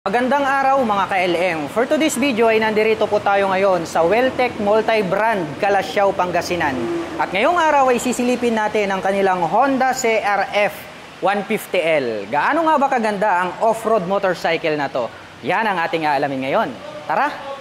Magandang araw mga ka-LM. For today's video ay nandirito po tayo ngayon sa Welltec Multi-Brand, Calasiao, Pangasinan. At ngayong araw ay sisilipin natin ang kanilang Honda CRF 150L. Gaano nga ba kaganda ang off-road motorcycle na to? Yan ang ating aalamin ngayon. Tara!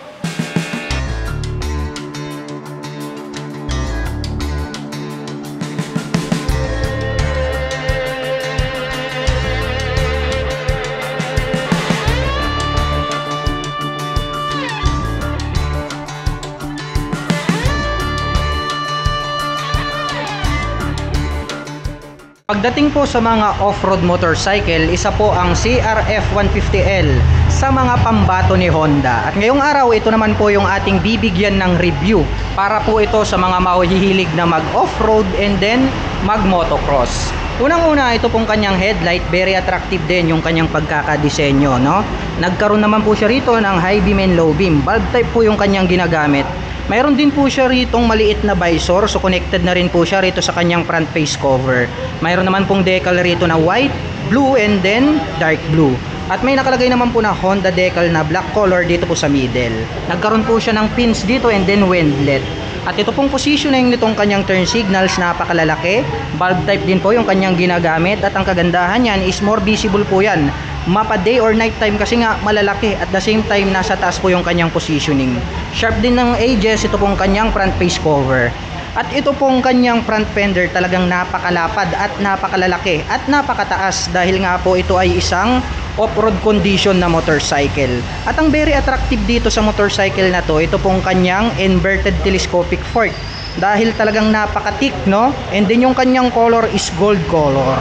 Pagdating po sa mga off-road motorcycle, isa po ang CRF 150L sa mga pambato ni Honda. At ngayong araw, ito naman po yung ating bibigyan ng review para po ito sa mga mahihilig na mag-off-road and then mag-motocross. Unang-una, ito pong kanyang headlight, very attractive din yung kanyang pagkakadisenyo, no? Nagkaroon naman po siya rito ng high beam and low beam. Bulb type po yung kanyang ginagamit. Mayroon din po siya ritong maliit na visor, so connected na rin po siya rito sa kanyang front face cover. Mayroon naman pong decal rito na white, blue, and then dark blue. At may nakalagay naman po na Honda decal na black color dito po sa middle. Nagkaroon po siya ng pins dito and then windlet. At ito pong positioning nitong kanyang turn signals, napakalalaki. Bulb type din po yung kanyang ginagamit at ang kagandahan yan is more visible po yan. Mapa day or night time kasi nga malalaki, at the same time nasa taas po yung kanyang positioning. Sharp din ng edges ito pong kanyang front face cover. At ito pong kanyang front fender talagang napakalapad at napakalalaki at napakataas dahil nga po ito ay isang off-road condition na motorcycle. At ang very attractive dito sa motorcycle na to, ito pong kanyang inverted telescopic fork. Dahil talagang napaka-thick, no? And then yung kanyang color is gold color.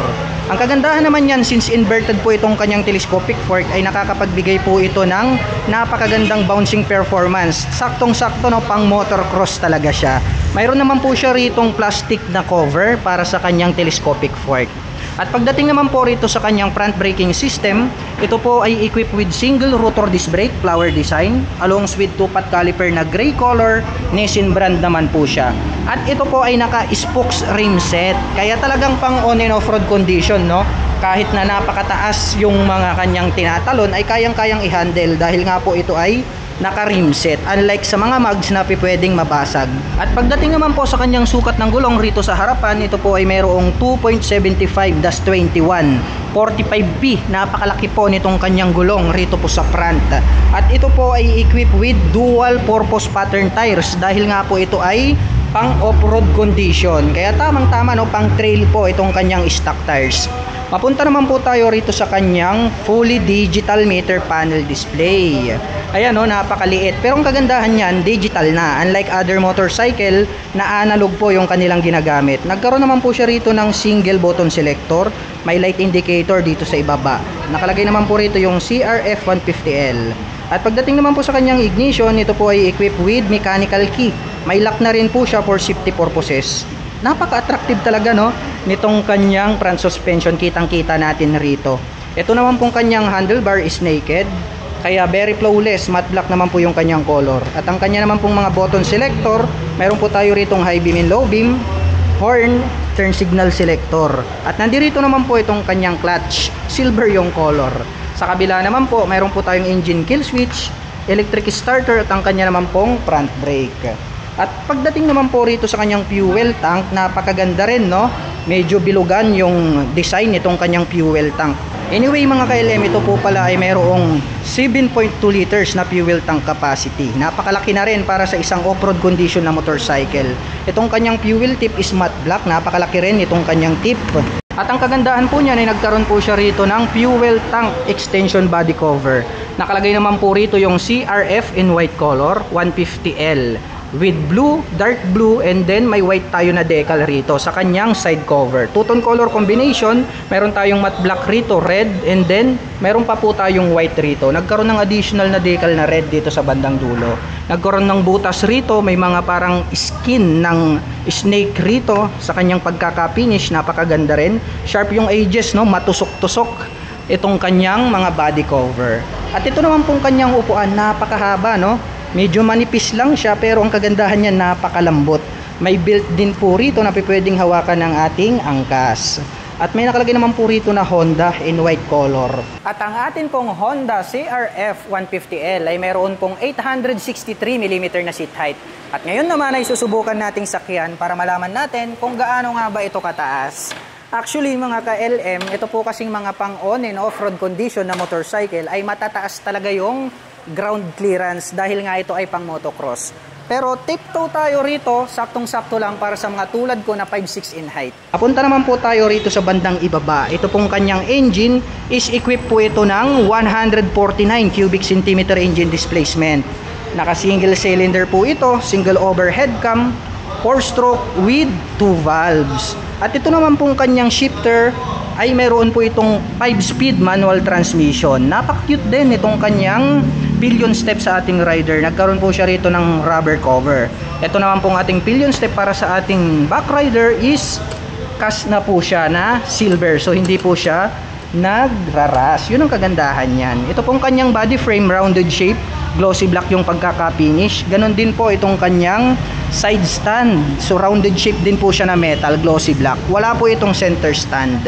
Ang kagandahan naman yan, since inverted po itong kanyang telescopic fork, ay nakakapagbigay po ito ng napakagandang bouncing performance. Saktong-sakto, no? Pang motocross talaga siya. Mayroon naman po siya ritong plastic na cover para sa kanyang telescopic fork. At pagdating naman po rito sa kanyang front braking system, ito po ay equipped with single rotor disc brake, flower design, along with 2-pot caliper na gray color, Nissin brand naman po siya. At ito po ay naka-spokes rim set, kaya talagang pang on and off-road condition, no? Kahit na napakataas yung mga kanyang tinatalon, ay kayang-kayang i-handle dahil nga po ito ay naka-rim set, unlike sa mga mags na pwedeng mabasag. At pagdating naman po sa kanyang sukat ng gulong rito sa harapan, ito po ay mayroong 2.75-21 45P. Napakalaki po nitong kanyang gulong rito po sa front. At ito po ay equipped with dual purpose pattern tires dahil nga po ito ay pang off-road condition. Kaya tamang-tama, no, pang trail po itong kanyang stock tires. Mapunta naman po tayo rito sa kanyang fully digital meter panel display. Ayan, no, napakaliit. Pero ang kagandahan niyan, digital na. Unlike other motorcycle na analog po yung kanilang ginagamit. Nagkaroon naman po siya rito ng single button selector. May light indicator dito sa ibaba. Nakalagay naman po rito yung CRF 150L. At pagdating naman po sa kanyang ignition, ito po ay equipped with mechanical key. May lock na rin po siya for safety purposes. Napaka-attractive talaga, no, nitong kanyang front suspension, kitang-kita natin rito. Ito naman pong kanyang handlebar is naked, kaya very flawless, matte black naman po yung kanyang color. At ang kanya naman pong mga button selector, mayroon po tayo ritong high beam and low beam, horn, turn signal selector. At nandirito naman po itong kanyang clutch, silver yung color. Sa kabila naman po, mayroon po tayong engine kill switch, electric starter, at ang kanya naman pong front brake. At pagdating naman po rito sa kanyang fuel tank, napakaganda rin, no? Medyo bilugan yung design nitong kanyang fuel tank. Anyway mga ka-LM, ito po pala ay mayroong 7.2 liters na fuel tank capacity. Napakalaki na rin para sa isang off-road condition na motorcycle. Itong kanyang fuel tip is matte black, napakalaki rin itong kanyang tip. At ang kagandahan po niyan ay nagkaroon po siya rito ng fuel tank extension body cover. Nakalagay naman po rito yung CRF in white color, 150L. With blue, dark blue, and then may white tayo na decal rito sa kanyang side cover. Two-tone color combination, meron tayong matte black rito, red, and then meron pa po tayong white rito. Nagkaroon ng additional na decal na red dito sa bandang dulo. Nagkaroon ng butas rito, may mga parang skin ng snake rito sa kanyang pagkaka-finish, napakaganda rin. Sharp yung edges, no, matusok-tusok itong kanyang mga body cover. At ito naman pong kanyang upuan, napakahaba, no? Medyo manipis lang siya pero ang kagandahan niya, napakalambot. May built din po rito na pwedeng hawakan ng ating angkas. At may nakalagay naman po rito na Honda in white color. At ang atin pong Honda CRF 150L ay meron pong 863mm na seat height. At ngayon naman ay susubukan nating sakyan para malaman natin kung gaano nga ba ito kataas. Actually mga ka-LM, ito po kasing mga pang-on and off-road condition na motorcycle ay matataas talaga yung ground clearance dahil nga ito ay pang motocross. Pero tiptoe tayo rito, saktong-sakto lang para sa mga tulad ko na 5'6" in height. Papunta naman po tayo rito sa bandang ibaba. Ito pong kanyang engine is equipped po ito ng 149 cubic centimeter engine displacement. Naka single cylinder po ito, single overhead cam, 4-stroke with 2 valves. At ito naman pong kanyang shifter ay meron po itong 5-speed manual transmission. Napak-cute din itong kanyang pillion step sa ating rider. Nagkaroon po siya rito ng rubber cover. Ito naman pong ating pillion step para sa ating back rider is cast na po siya na silver. So hindi po siya nagraras. Yun ang kagandahan niyan. Ito pong kanyang body frame, rounded shape, glossy black yung pagkaka-finish. Ganon din po itong kanyang side stand. So rounded shape din po siya na metal, glossy black. Wala po itong center stand.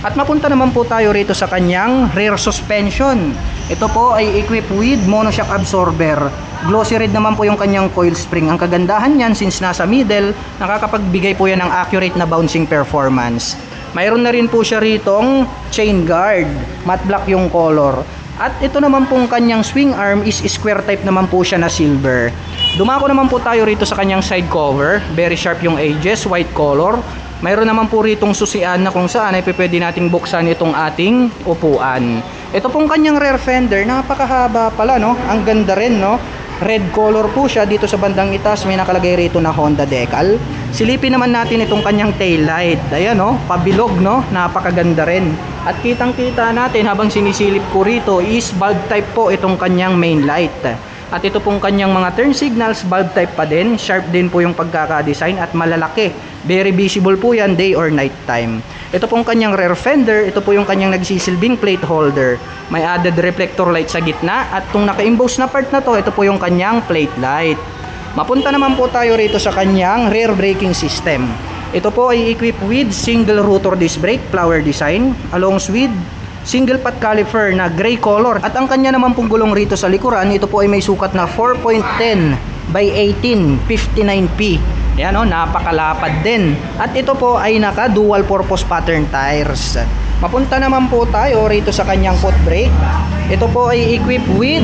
At mapunta naman po tayo rito sa kanyang rear suspension. Ito po ay equipped with monoshock absorber. Glossy red naman po yung kanyang coil spring. Ang kagandahan niyan, since nasa middle, nakakapagbigay po yan ng accurate na bouncing performance. Mayroon na rin po siya ritong chain guard. Matte black yung color. At ito naman pong kanyang swing arm is square type naman po siya na silver. Dumako naman po tayo rito sa kanyang side cover. Very sharp yung edges, white color. Mayroon naman po ritong susian na kung saan ay pwede nating buksan itong ating upuan. Ito pong kanyang rear fender, napakahaba pala, no? Ang ganda rin, no? Red color po siya. Dito sa bandang itaas may nakalagay rito na Honda decal. Silipin naman natin itong kanyang tail light. Ayan, no? Pabilog, no? Napakaganda rin. At kitang-kita natin habang sinisilip ko rito is bulb type po itong kanyang main light. At ito pong kanyang mga turn signals, bulb type pa din. Sharp din po yung pagkaka-design at malalaki. Very visible po yan day or night time. Ito pong kanyang rear fender, ito po yung kanyang nagsisilbing plate holder. May added reflector light sa gitna at itong naka-emboss na part na to, ito po yung kanyang plate light. Mapunta naman po tayo rito sa kanyang rear braking system. Ito po ay equipped with single rotor disc brake, flower design, along with single pot caliper na gray color. At ang kanya naman pong gulong rito sa likuran, ito po ay may sukat na 4.10 by 18 59P. Yan, o, napakalapad din. At ito po ay naka dual purpose pattern tires. Mapunta naman po tayo rito sa kanyang foot brake. Ito po ay equipped with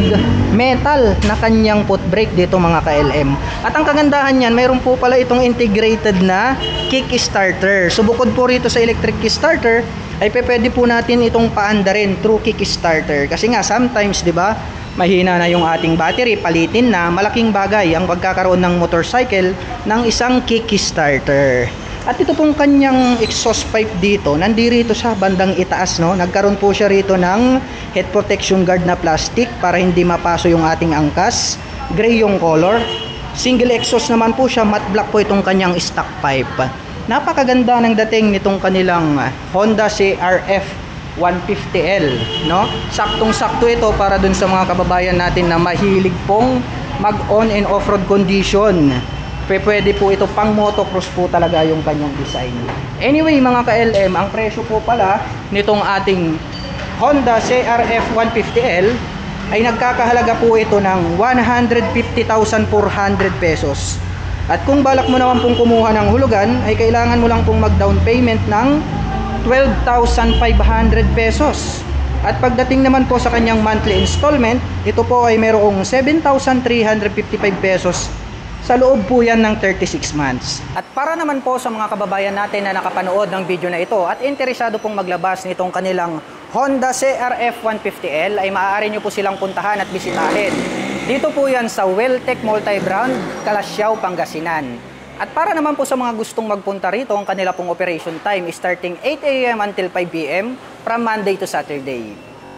metal na kanyang foot brake dito mga ka-LM. At ang kagandahan niyan, mayroon po pala itong integrated na kick starter. So bukod po rito sa electric kick starter, ay pwede po natin itong paanda rin through kick starter. Kasi nga sometimes, di ba, mahina na yung ating battery, palitin na, malaking bagay ang pagkakaroon ng motorcycle ng isang kick starter. At ito pong kanyang exhaust pipe dito, nandirito sa bandang itaas, no? Nagkaroon po siya rito ng head protection guard na plastic para hindi mapaso yung ating angkas. Gray yung color. Single exhaust naman po siya, matte black po itong kanyang stock pipe. Napakaganda ng dating nitong kanilang Honda CRF 150L, no? Saktong-sakto ito para dun sa mga kababayan natin na mahilig pong mag-on and off-road condition. Pwede po ito pang motocross po talaga yung kanyang design. Anyway mga ka-LM, ang presyo po pala nitong ating Honda CRF 150L ay nagkakahalaga po ito ng 150,400 pesos. At kung balak mo naman pong kumuha ng hulugan, ay kailangan mo lang pong mag-down payment ng 12,500 pesos. At pagdating naman po sa kanyang monthly installment, ito po ay mayroong 7,355 pesos. Sa loob po yan ng 36 months. At para naman po sa mga kababayan natin na nakapanood ng video na ito at interesado pong maglabas nitong kanilang Honda CRF 150L, ay maaari nyo po silang puntahan at bisitahin. Dito po yan sa Welltech Multi-Brand, Calasiao, Pangasinan. At para naman po sa mga gustong magpunta rito, ang kanila pong operation time is starting 8 AM until 5 PM from Monday to Saturday.